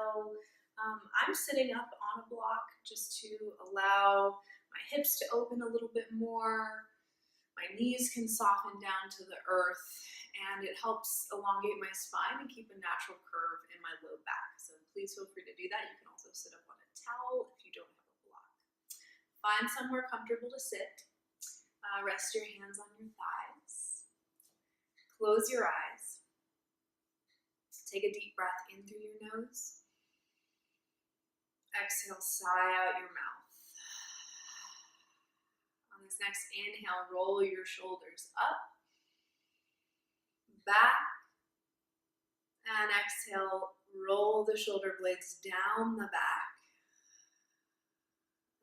So I'm sitting up on a block just to allow my hips to open a little bit more. My knees can soften down to the earth, and it helps elongate my spine and keep a natural curve in my low back. So please feel free to do that. You can also sit up on a towel if you don't have a block. Find somewhere comfortable to sit. Rest your hands on your thighs. Close your eyes. Take a deep breath in through your nose. Exhale, sigh out your mouth. On this next inhale, roll your shoulders up, back, and exhale, roll the shoulder blades down the back,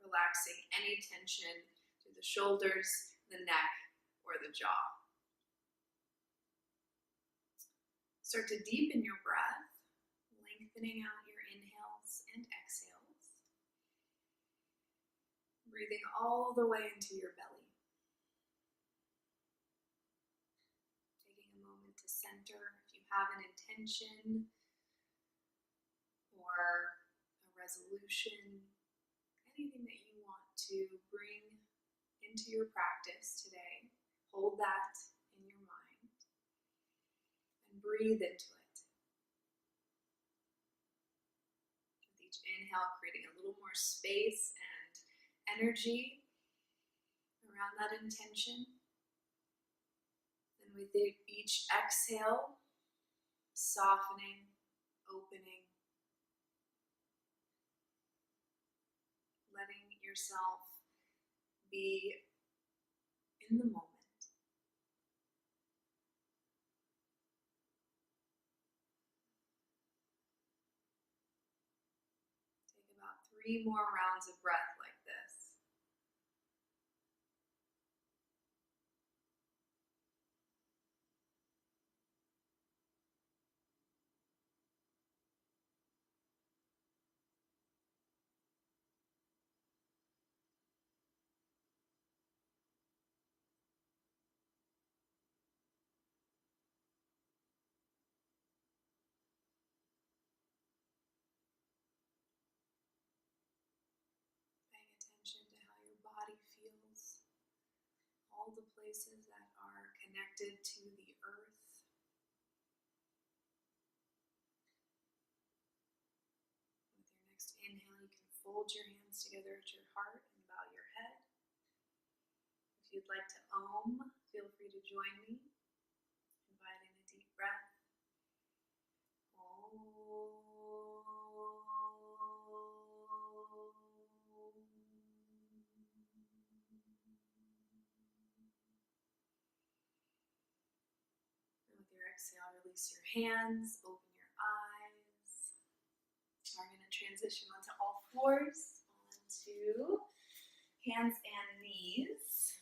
relaxing any tension through the shoulders, the neck, or the jaw. Start to deepen your breath, lengthening out your inhales and exhales, breathing all the way into your belly. Taking a moment to center if you have an intention or a resolution, anything that you want to bring into your practice today. Hold that in your mind and breathe into it. With each inhale, creating a little more space and energy around that intention. And with each exhale, softening, opening, letting yourself be in the moment. Take about 3 more rounds of breath like this. Paying attention to how your body feels, all the places that are connected to the earth. With your next inhale, you can fold your hands together at your heart and bow your head. If you'd like to feel free to join me. Inviting a deep breath. And with your exhale, release your hands, open your eyes. So we're going to transition onto all fours, onto hands and knees.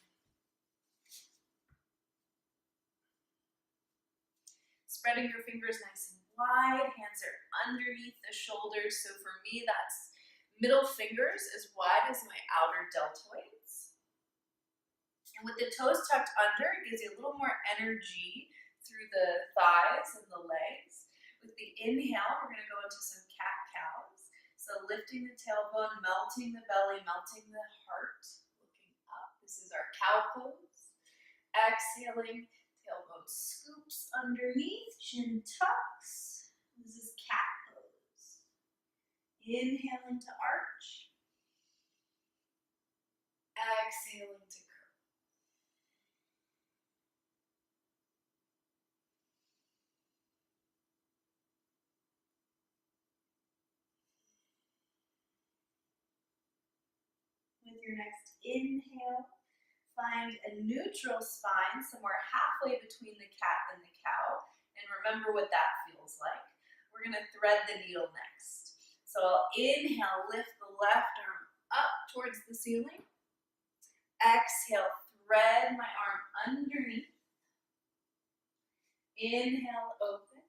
Spreading your fingers nice and wide, hands are underneath the shoulders. So for me, that's middle fingers as wide as my outer deltoids. And with the toes tucked under, it gives you a little more energy through the thighs and the legs. With the inhale, we're going to go into some cat-cows. So lifting the tailbone, melting the belly, melting the heart, looking up. This is our cow pose. Exhaling, tailbone scoops underneath, chin tucks. This is cat pose. Inhaling to arch. Exhaling to curl. With your next inhale, find a neutral spine somewhere halfway between the cat and the cow. And remember what that feels like. We're going to thread the needle next. So I'll inhale, lift the left arm up towards the ceiling. Exhale, thread my arm underneath. Inhale, open.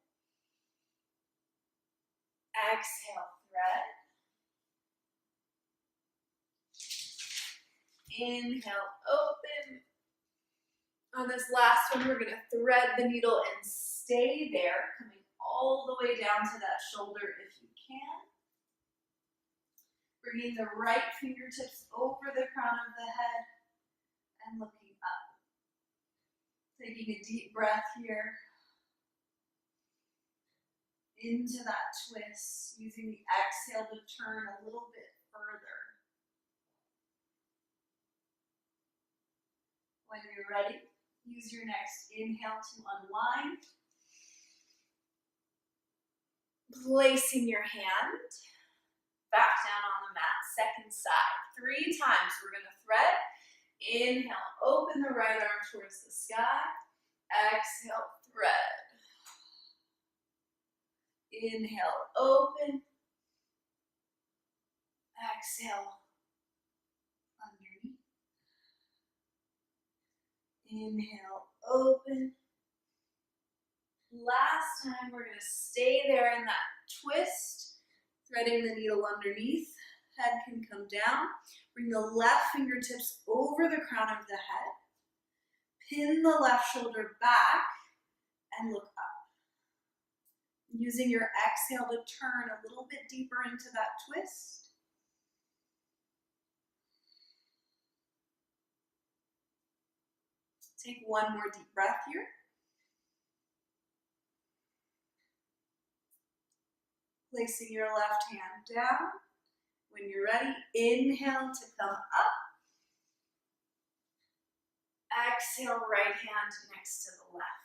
Exhale, thread. Inhale, open. On this last one, we're going to thread the needle and stay there, coming all the way down to that shoulder if you can. Bringing the right fingertips over the crown of the head and looking up. Taking a deep breath here. Into that twist, using the exhale to turn a little bit further. When you're ready, use your next inhale to unwind. Placing your hand back down on the mat, second side. 3 times, we're gonna thread. Inhale, open the right arm towards the sky. Exhale, thread. Inhale, open. Exhale, underneath. Inhale, open. Last time, we're going to stay there in that twist, threading the needle underneath. Head can come down. Bring the left fingertips over the crown of the head. Pin the left shoulder back and look up. Using your exhale to turn a little bit deeper into that twist. Take one more deep breath here. Placing your left hand down. When you're ready, inhale to come up. Exhale, right hand next to the left.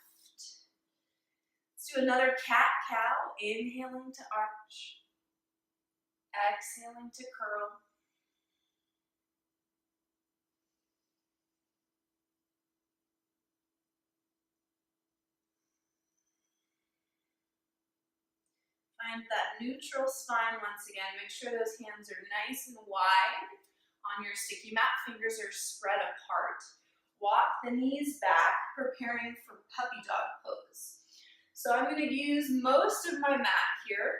Let's do another cat-cow. Inhaling to arch. Exhaling to curl. Find that neutral spine once again. Make sure those hands are nice and wide on your sticky mat. Fingers are spread apart. Walk the knees back, preparing for puppy dog pose. So I'm going to use most of my mat here,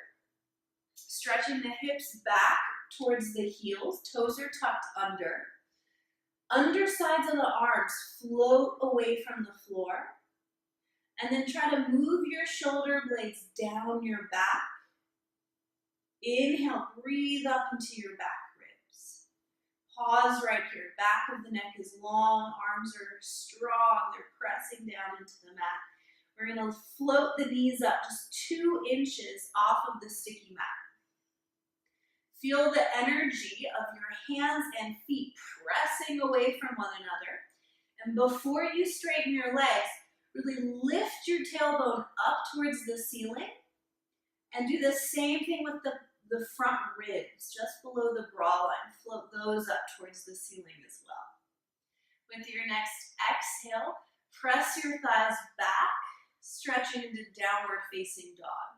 stretching the hips back towards the heels. Toes are tucked under. Undersides of the arms float away from the floor. And then try to move your shoulder blades down your back. Inhale, breathe up into your back ribs. Pause right here. Back of the neck is long, arms are strong, they're pressing down into the mat. We're gonna float the knees up just 2 inches off of the sticky mat. Feel the energy of your hands and feet pressing away from one another. And before you straighten your legs, really lift your tailbone up towards the ceiling and do the same thing with the front ribs, just below the bra line. Float those up towards the ceiling as well. With your next exhale, press your thighs back, stretching into downward facing dog.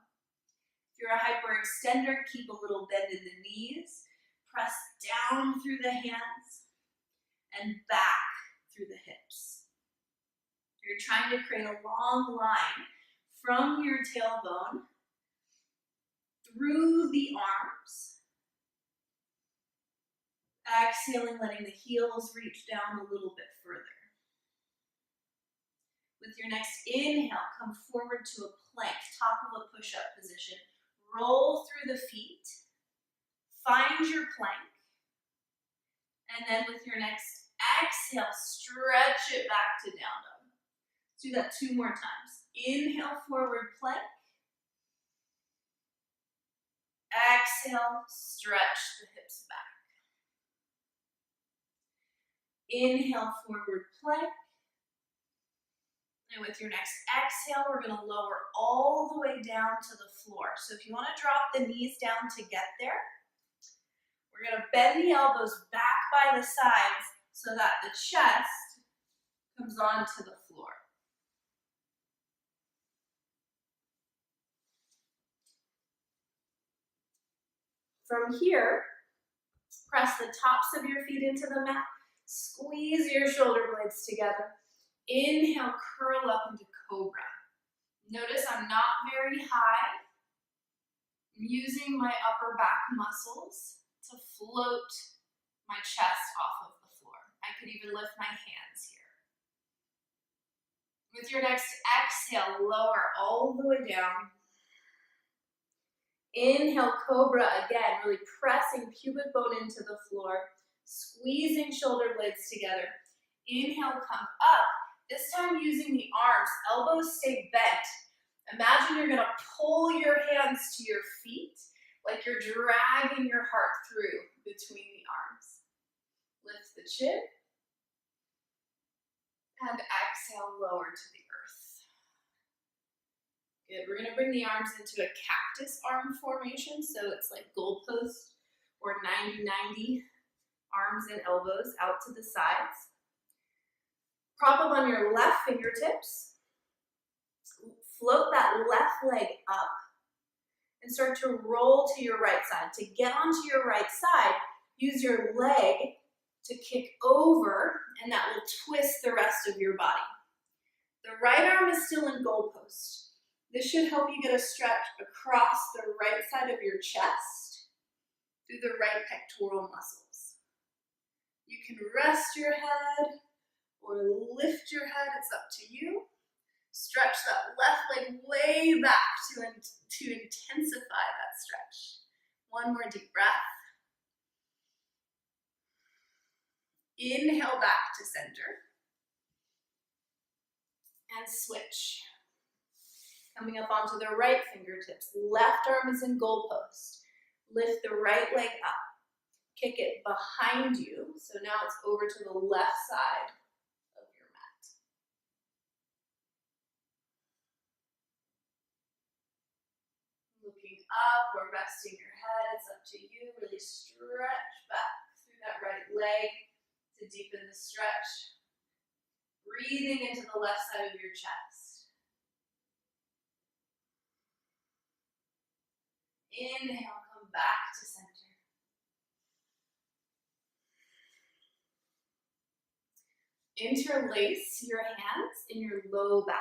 If you're a hyperextender, keep a little bend in the knees. Press down through the hands and back through the hips. You're trying to create a long line from your tailbone through the arms. Exhaling, letting the heels reach down a little bit further. With your next inhale, come forward to a plank, top of a push-up position. Roll through the feet. Find your plank. And then with your next exhale, stretch it back to down dog. Let's do that 2 more times. Inhale, forward plank. Exhale, stretch the hips back. Inhale, forward plank. And with your next exhale, we're going to lower all the way down to the floor. So if you want to drop the knees down to get there, we're going to bend the elbows back by the sides so that the chest comes onto the floor. From here, press the tops of your feet into the mat. Squeeze your shoulder blades together. Inhale, curl up into cobra. Notice I'm not very high. I'm using my upper back muscles to float my chest off of the floor. I could even lift my hands here. With your next exhale, lower all the way down. Inhale, cobra again, really pressing pubic bone into the floor, squeezing shoulder blades together. Inhale, come up. This time using the arms, elbows stay bent. Imagine you're gonna pull your hands to your feet like you're dragging your heart through between the arms. Lift the chin. And exhale, lower to the earth. Good, we're gonna bring the arms into a cactus arm formation. So it's like goalpost or 90-90, arms and elbows out to the sides. Prop up on your left fingertips. Float that left leg up and start to roll to your right side. To get onto your right side, use your leg to kick over, and that will twist the rest of your body. The right arm is still in goalpost. This should help you get a stretch across the right side of your chest through the right pectoral muscles. You can rest your head or lift your head, it's up to you. Stretch that left leg way back to intensify that stretch. One more deep breath. Inhale back to center. And switch. Coming up onto the right fingertips. Left arm is in goalpost. Lift the right leg up. Kick it behind you. So now it's over to the left side of your mat. Looking up or resting your head, it's up to you. Really stretch back through that right leg to deepen the stretch. Breathing into the left side of your chest. Inhale, come back to center. Interlace your hands in your low back.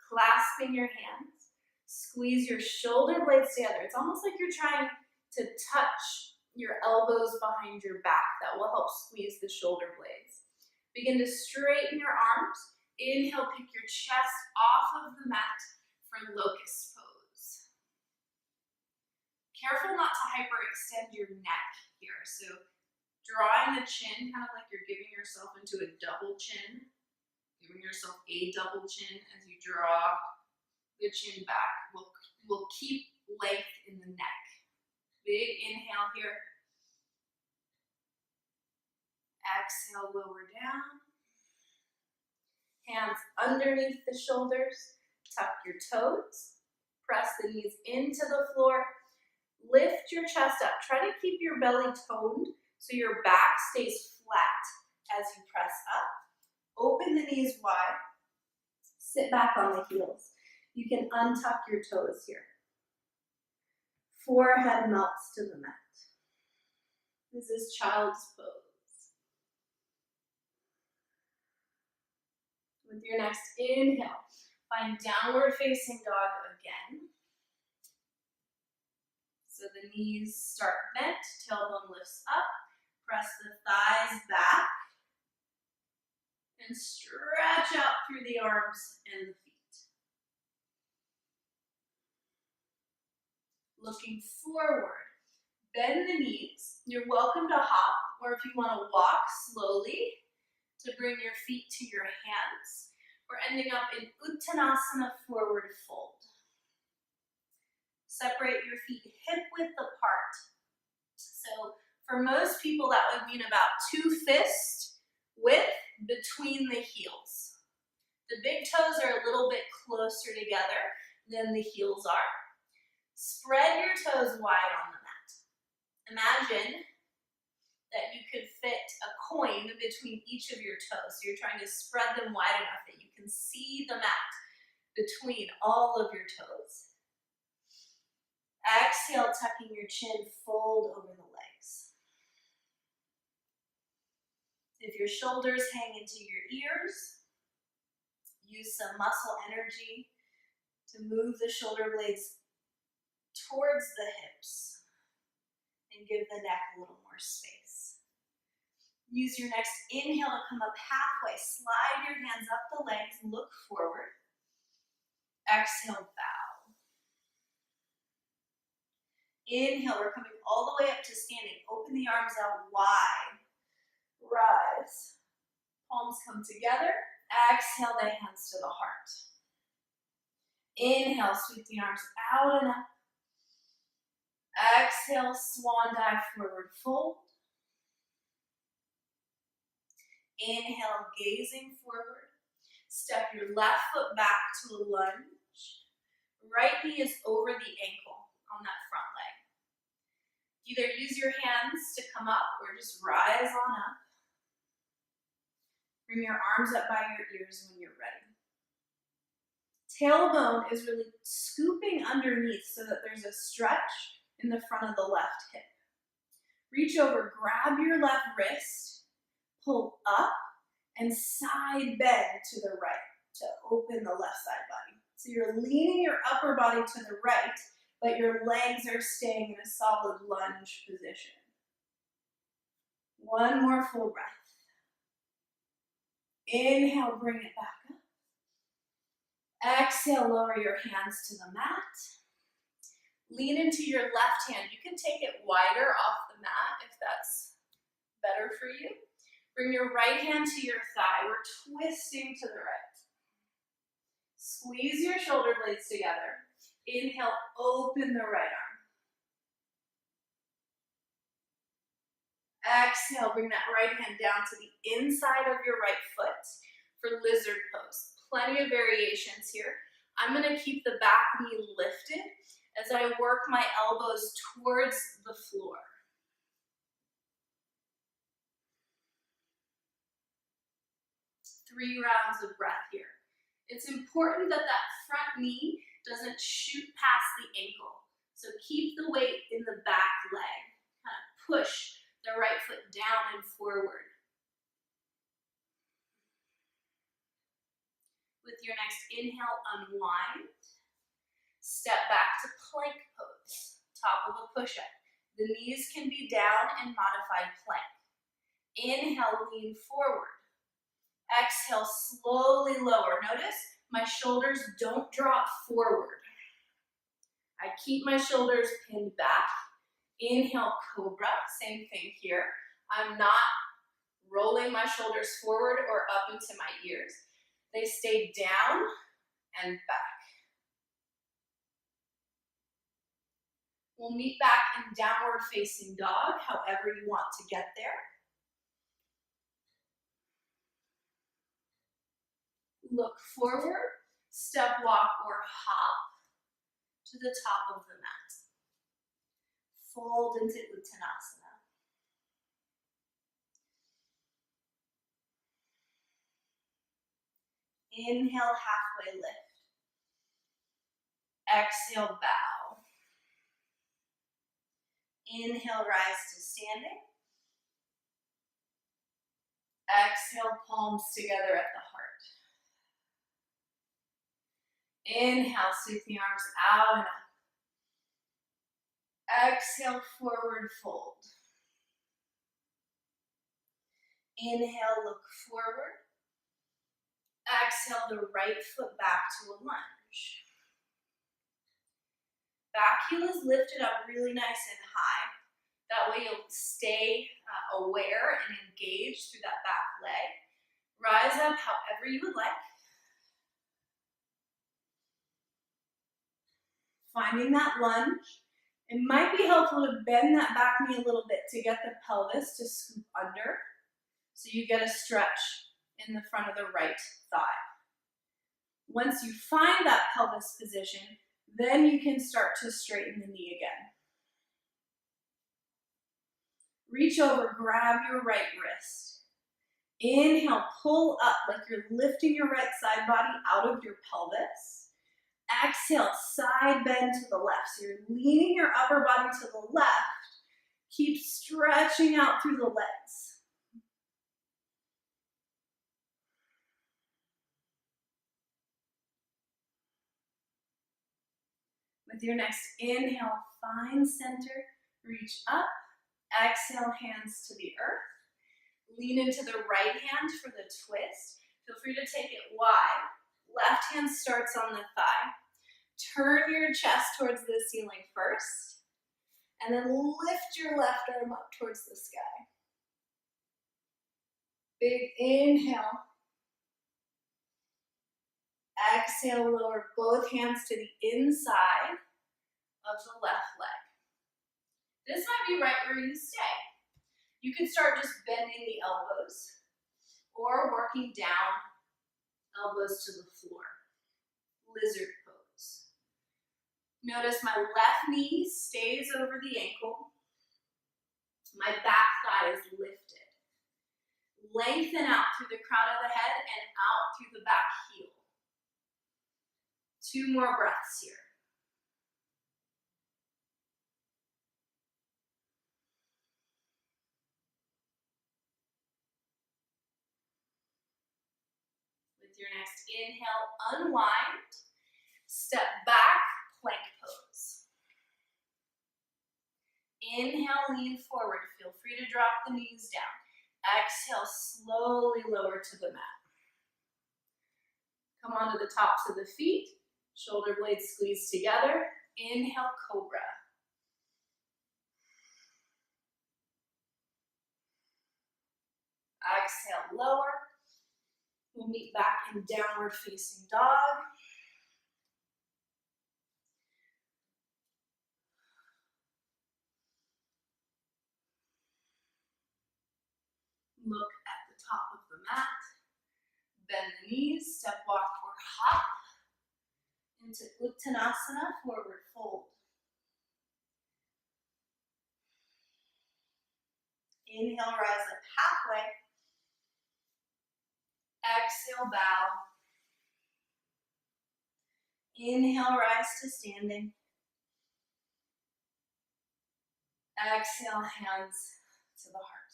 Clasping your hands. Squeeze your shoulder blades together. It's almost like you're trying to touch your elbows behind your back. That will help squeeze the shoulder blades. Begin to straighten your arms. Inhale, pick your chest off of the mat for locust pose. Careful not to hyperextend your neck here. So drawing the chin, kind of like you're giving yourself into a double chin. Giving yourself a double chin as you draw the chin back. Will keep length in the neck. Big inhale here. Exhale, lower down. Hands underneath the shoulders. Tuck your toes. Press the knees into the floor. Lift your chest up. Try to keep your belly toned so your back stays flat as you press up. Open the knees wide. Sit back on the heels. You can untuck your toes here. Forehead melts to the mat. This is child's pose. With your next inhale, find downward facing dog again. So the knees start bent, tailbone lifts up, press the thighs back, and stretch out through the arms and the feet. Looking forward, bend the knees. You're welcome to hop, or if you want to walk slowly, to bring your feet to your hands. We're ending up in Uttanasana, forward fold. Separate your feet hip width apart. So for most people, that would mean about 2 fist width between the heels. The big toes are a little bit closer together than the heels are. Spread your toes wide on the mat. Imagine that you could fit a coin between each of your toes. So you're trying to spread them wide enough that you can see the mat between all of your toes. Exhale, tucking your chin, fold over the legs. If your shoulders hang into your ears, use some muscle energy to move the shoulder blades towards the hips and give the neck a little more space. Use your next inhale to come up halfway. Slide your hands up the legs, look forward. Exhale, bow. Inhale, we're coming all the way up to standing. Open the arms out wide. Rise. Palms come together. Exhale the hands to the heart. Inhale, sweep the arms out and up. Exhale, swan dive forward fold. Inhale, gazing forward. Step your left foot back to a lunge. Right knee is over the ankle on that front leg. Either use your hands to come up or just rise on up. Bring your arms up by your ears when you're ready. Tailbone is really scooping underneath so that there's a stretch in the front of the left hip. Reach over, grab your left wrist, pull up, and side bend to the right to open the left side body. So you're leaning your upper body to the right, but your legs are staying in a solid lunge position. One more full breath. Inhale, bring it back up. Exhale, lower your hands to the mat. Lean into your left hand. You can take it wider off the mat if that's better for you. Bring your right hand to your thigh. We're twisting to the right. Squeeze your shoulder blades together. Inhale, open the right arm. Exhale, bring that right hand down to the inside of your right foot for lizard pose. Plenty of variations here. I'm gonna keep the back knee lifted as I work my elbows towards the floor. Three rounds of breath here. It's important that that front knee doesn't shoot past the ankle. So keep the weight in the back leg. Kind of push the right foot down and forward. With your next inhale, unwind. Step back to plank pose, top of a push-up. The knees can be down in modified plank. Inhale, lean forward. Exhale, slowly lower. Notice my shoulders don't drop forward. I keep my shoulders pinned back. Inhale, cobra, same thing here. I'm not rolling my shoulders forward or up into my ears. They stay down and back. We'll meet back in downward facing dog, however you want to get there. Look forward, step, walk, or hop to the top of the mat. Fold into Uttanasana. Inhale, halfway lift. Exhale, bow. Inhale, rise to standing. Exhale, palms together at the heart. Inhale, sweep the arms out and up. Exhale, forward fold. Inhale, look forward. Exhale, the right foot back to a lunge. Back heel is lifted up really nice and high. That way you'll stay aware and engaged through that back leg. Rise up however you would like. Finding that lunge. It might be helpful to bend that back knee a little bit to get the pelvis to scoop under so you get a stretch in the front of the right thigh. Once you find that pelvis position, then you can start to straighten the knee again. Reach over, grab your right wrist. Inhale, pull up like you're lifting your right side body out of your pelvis. Exhale, side bend to the left. So you're leaning your upper body to the left. Keep stretching out through the legs. With your next inhale, find center, reach up. Exhale, hands to the earth. Lean into the right hand for the twist. Feel free to take it wide. Left hand starts on the thigh. Turn your chest towards the ceiling first. And then lift your left arm up towards the sky. Big inhale. Exhale, lower both hands to the inside of the left leg. This might be right where you stay. You can start just bending the elbows or working down, elbows to the floor. Lizard pose. Notice my left knee stays over the ankle. My back thigh is lifted. Lengthen out through the crown of the head and out through the back heel. 2 more breaths here. With your next inhale, unwind. Step back, plank pose. Inhale, lean forward. Feel free to drop the knees down. Exhale, slowly lower to the mat. Come onto the tops of the feet. Shoulder blades squeeze together. Inhale, cobra. Exhale, lower. We'll meet back in downward facing dog. Look at the top of the mat. Bend the knees, step, walk, or hop. Into Uttanasana, forward fold. Inhale, rise up halfway. Exhale, bow. Inhale, rise to standing. Exhale, hands to the heart.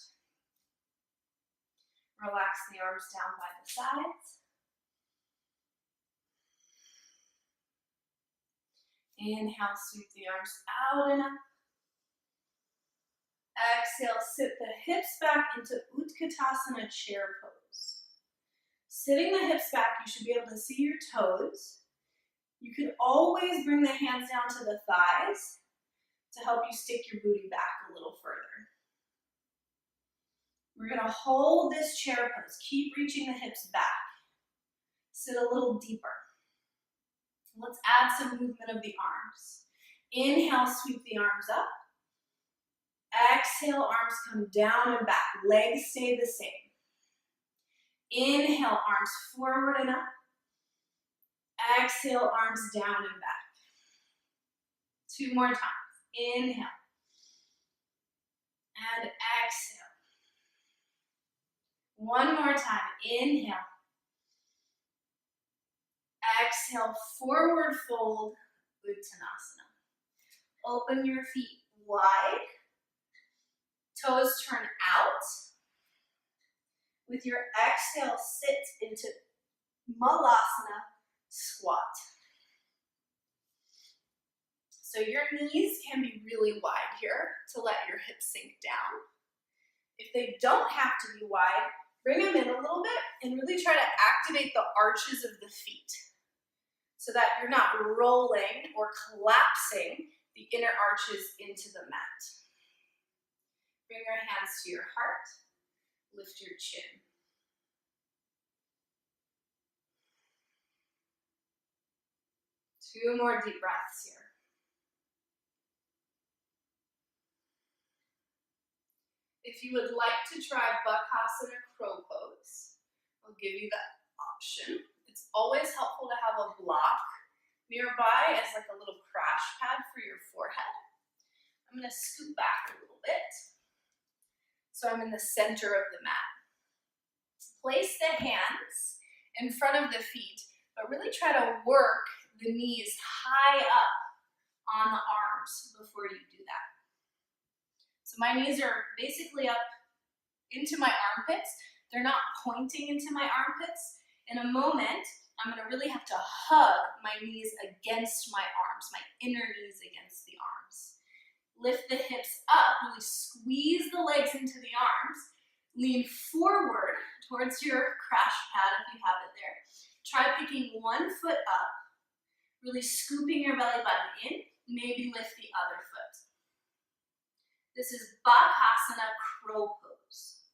Relax the arms down by the sides. Inhale, sweep the arms out and up. Exhale, sit the hips back into Utkatasana chair pose. Sitting the hips back, you should be able to see your toes. You can always bring the hands down to the thighs to help you stick your booty back a little further. We're gonna hold this chair pose. Keep reaching the hips back. Sit a little deeper. Let's add some movement of the arms. Inhale, sweep the arms up. Exhale, arms come down and back. Legs stay the same. Inhale, arms forward and up. Exhale, arms down and back. 2 more times. Inhale. And exhale. 1 more time. Inhale. Exhale, forward fold, Uttanasana. Open your feet wide. Toes turn out. With your exhale, sit into Malasana, squat. So your knees can be really wide here to let your hips sink down. If they don't have to be wide, bring them in a little bit and really try to activate the arches of the feet so that you're not rolling or collapsing the inner arches into the mat. Bring your hands to your heart. Lift your chin. Two more deep breaths here. If you would like to try Bakasana crow pose, I'll give you that option. It's always helpful to have a block nearby as like a little crash pad for your forehead. I'm going to scoot back a little bit so I'm in the center of the mat. Place the hands in front of the feet, but really try to work the knees high up on the arms before you do that. So my knees are basically up into my armpits. They're not pointing into my armpits. In a moment, I'm gonna really have to hug my knees against my arms, my inner knees against the arms. Lift the hips up, really squeeze the legs into the arms. Lean forward towards your crash pad if you have it there. Try picking one foot up, really scooping your belly button in, maybe lift the other foot. This is Bakasana crow pose.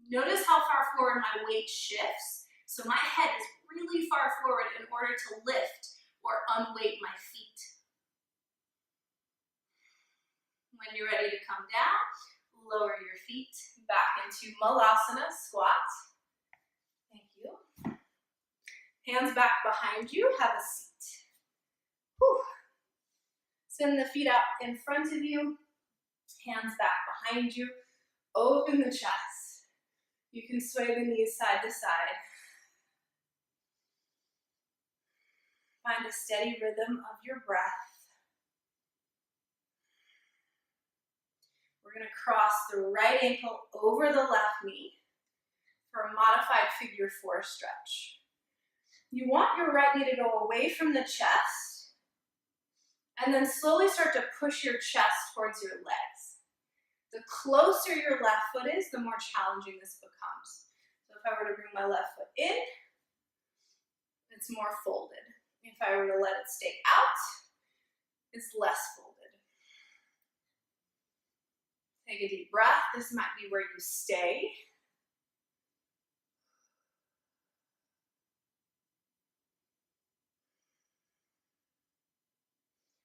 Notice how far forward my weight shifts. So my head is really far forward in order to lift or unweight my feet. When you're ready to come down, lower your feet back into Malasana, squat. Thank you. Hands back behind you, have a seat. Whew. Send the feet out in front of you, hands back behind you, open the chest. You can sway the knees side to side. Find a steady rhythm of your breath. We're going to cross the right ankle over the left knee for a modified figure 4 stretch. You want your right knee to go away from the chest and then slowly start to push your chest towards your legs. The closer your left foot is, the more challenging this becomes. So if I were to bring my left foot in, it's more folded. If I were to let it stay out, it's less folded. Take a deep breath. This might be where you stay.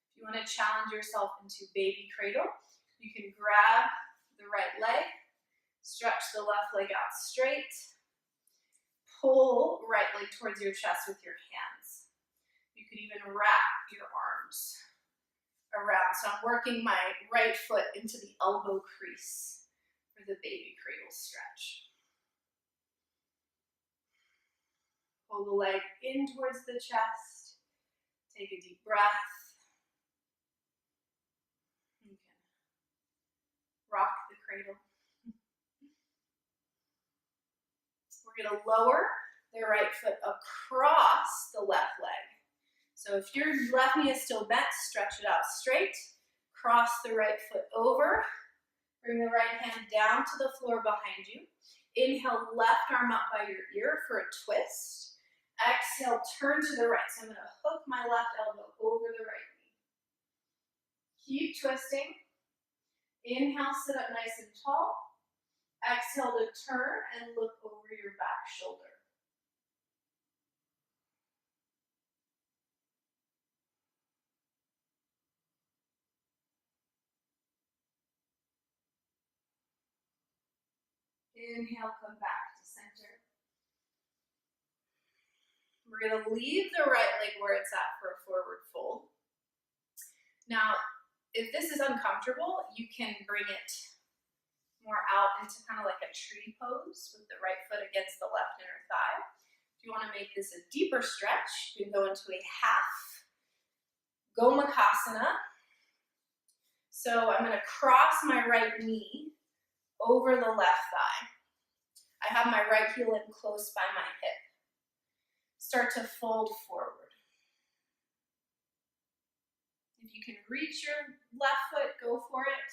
If you want to challenge yourself into baby cradle, you can grab the right leg, stretch the left leg out straight, pull right leg towards your chest with your hands. You could even wrap your arms around. So I'm working my right foot into the elbow crease for the baby cradle stretch. Pull the leg in towards the chest. Take a deep breath. You can rock the cradle. We're going to lower the right foot across the left leg. So if your left knee is still bent, stretch it out straight. Cross the right foot over. Bring the right hand down to the floor behind you. Inhale, left arm up by your ear for a twist. Exhale, turn to the right. So I'm going to hook my left elbow over the right knee. Keep twisting. Inhale, sit up nice and tall. Exhale to turn and look over your back shoulder. Inhale, come back to center. We're going to leave the right leg where it's at for a forward fold. Now, if this is uncomfortable, you can bring it more out into kind of like a tree pose with the right foot against the left inner thigh. If you want to make this a deeper stretch, you can go into a half Gomukhasana. So I'm going to cross my right knee over the left thigh. I have my right heel in close by my hip. Start to fold forward. If you can reach your left foot, go for it.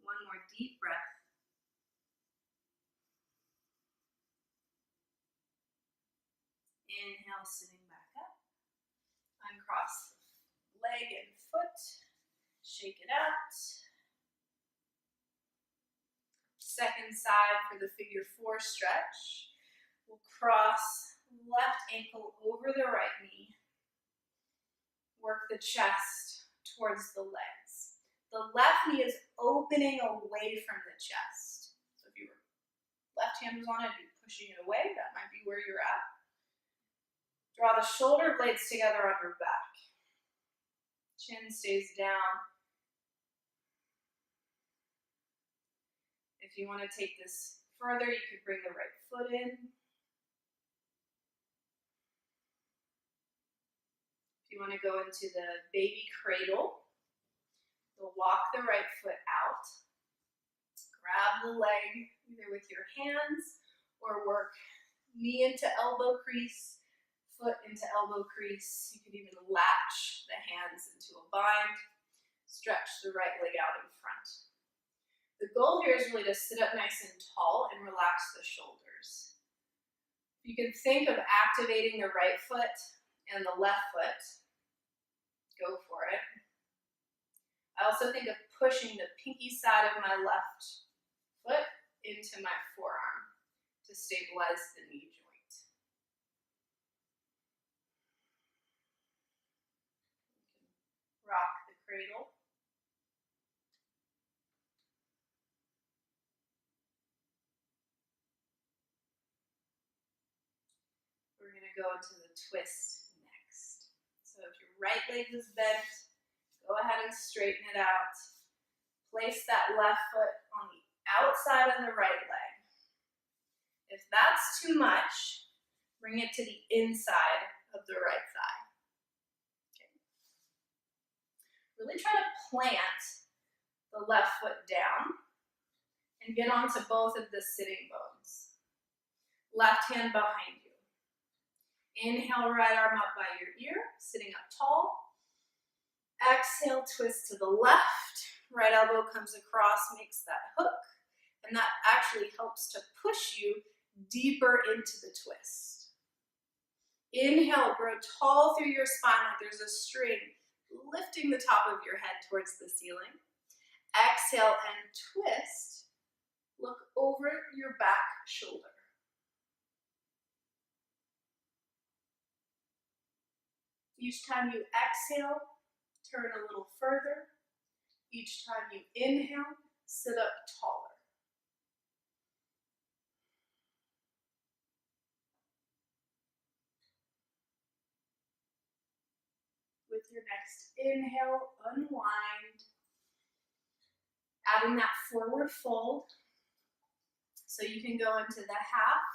One more deep breath. Inhale, sitting back up. Uncross the leg and foot. Shake it out. Second side for the figure 4 stretch. We'll cross left ankle over the right knee. Work the chest towards the legs. The left knee is opening away from the chest. So if your left hand was on it, you're pushing it away. That might be where you're at. Draw the shoulder blades together on your back. Chin stays down. If you want to take this further, you could bring the right foot in. If you want to go into the baby cradle, you'll walk the right foot out. Grab the leg either with your hands or work knee into elbow crease, foot into elbow crease. You could even latch the hands into a bind. Stretch the right leg out in front. The goal here is really to sit up nice and tall and relax the shoulders. You can think of activating the right foot and the left foot. Go for it. I also think of pushing the pinky side of my left foot into my forearm to stabilize the knee joint. Rock the cradle. We're going to go into the twist next. So if your right leg is bent, go ahead and straighten it out. Place that left foot on the outside of the right leg. If that's too much, bring it to the inside of the right thigh. Okay. Really try to plant the left foot down and get onto both of the sitting bones. Left hand behind you. Inhale, right arm up by your ear, sitting up tall. Exhale, twist to the left. Right elbow comes across, makes that hook, and that actually helps to push you deeper into the twist. Inhale, grow tall through your spine like there's a string, lifting the top of your head towards the ceiling. Exhale and twist. Look over your back shoulder. Each time you exhale, turn a little further. Each time you inhale, sit up taller. With your next inhale, unwind. Adding that forward fold. So you can go into the half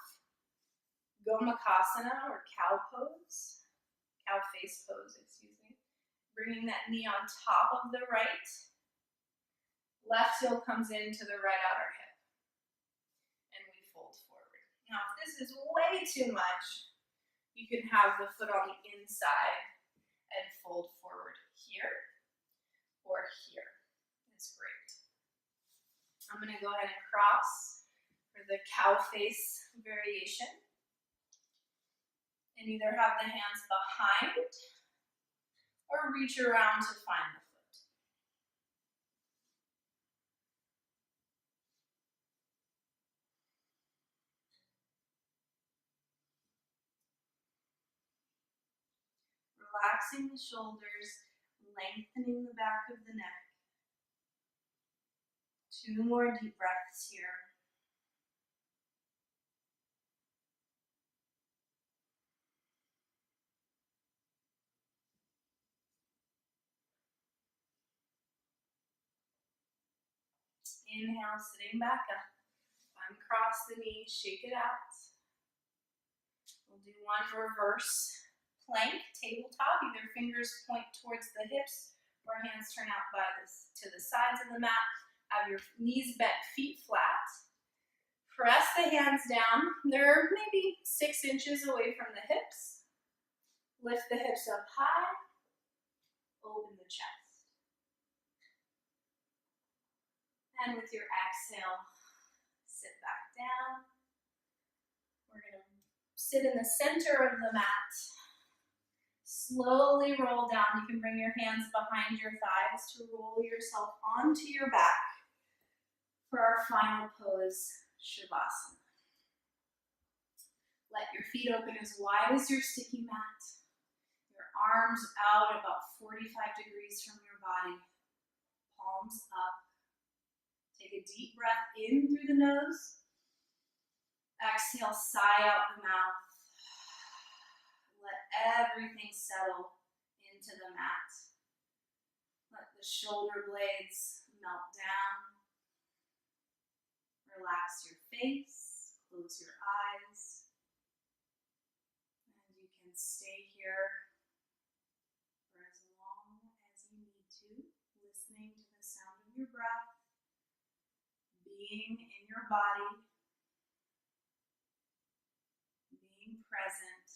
Gomukhasana or cow pose. Cow face pose, excuse me. Bringing that knee on top of the right. Left heel comes into the right outer hip. And we fold forward. Now, if this is way too much, you can have the foot on the inside and fold forward here or here. It's great. I'm going to go ahead and cross for the cow face variation. And either have the hands behind or reach around to find the foot. Relaxing the shoulders, lengthening the back of the neck. 2 more deep breaths here. Inhale, sitting back up. Uncross the knees, shake it out. We'll do one reverse plank, tabletop. Either fingers point towards the hips or hands turn out to the sides of the mat. Have your knees bent, feet flat. Press the hands down. They're maybe 6 inches away from the hips. Lift the hips up high. Open the chest. And with your exhale, sit back down. We're going to sit in the center of the mat. Slowly roll down. You can bring your hands behind your thighs to roll yourself onto your back for our final pose, Shavasana. Let your feet open as wide as your sticky mat. Your arms out about 45 degrees from your body. Palms up. Take a deep breath in through the nose. Exhale, sigh out the mouth. Let everything settle into the mat. Let the shoulder blades melt down. Relax your face. Close your eyes. And you can stay here for as long as you need to, listening to the sound of your breath. Being in your body, being present,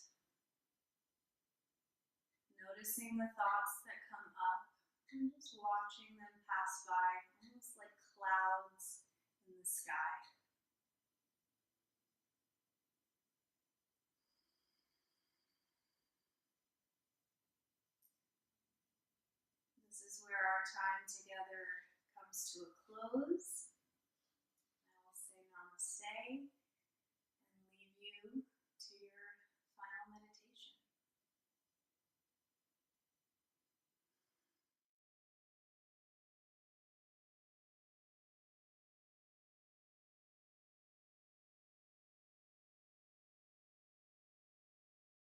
noticing the thoughts that come up And just watching them pass by, almost like clouds in the sky. This is where our time together comes to a close.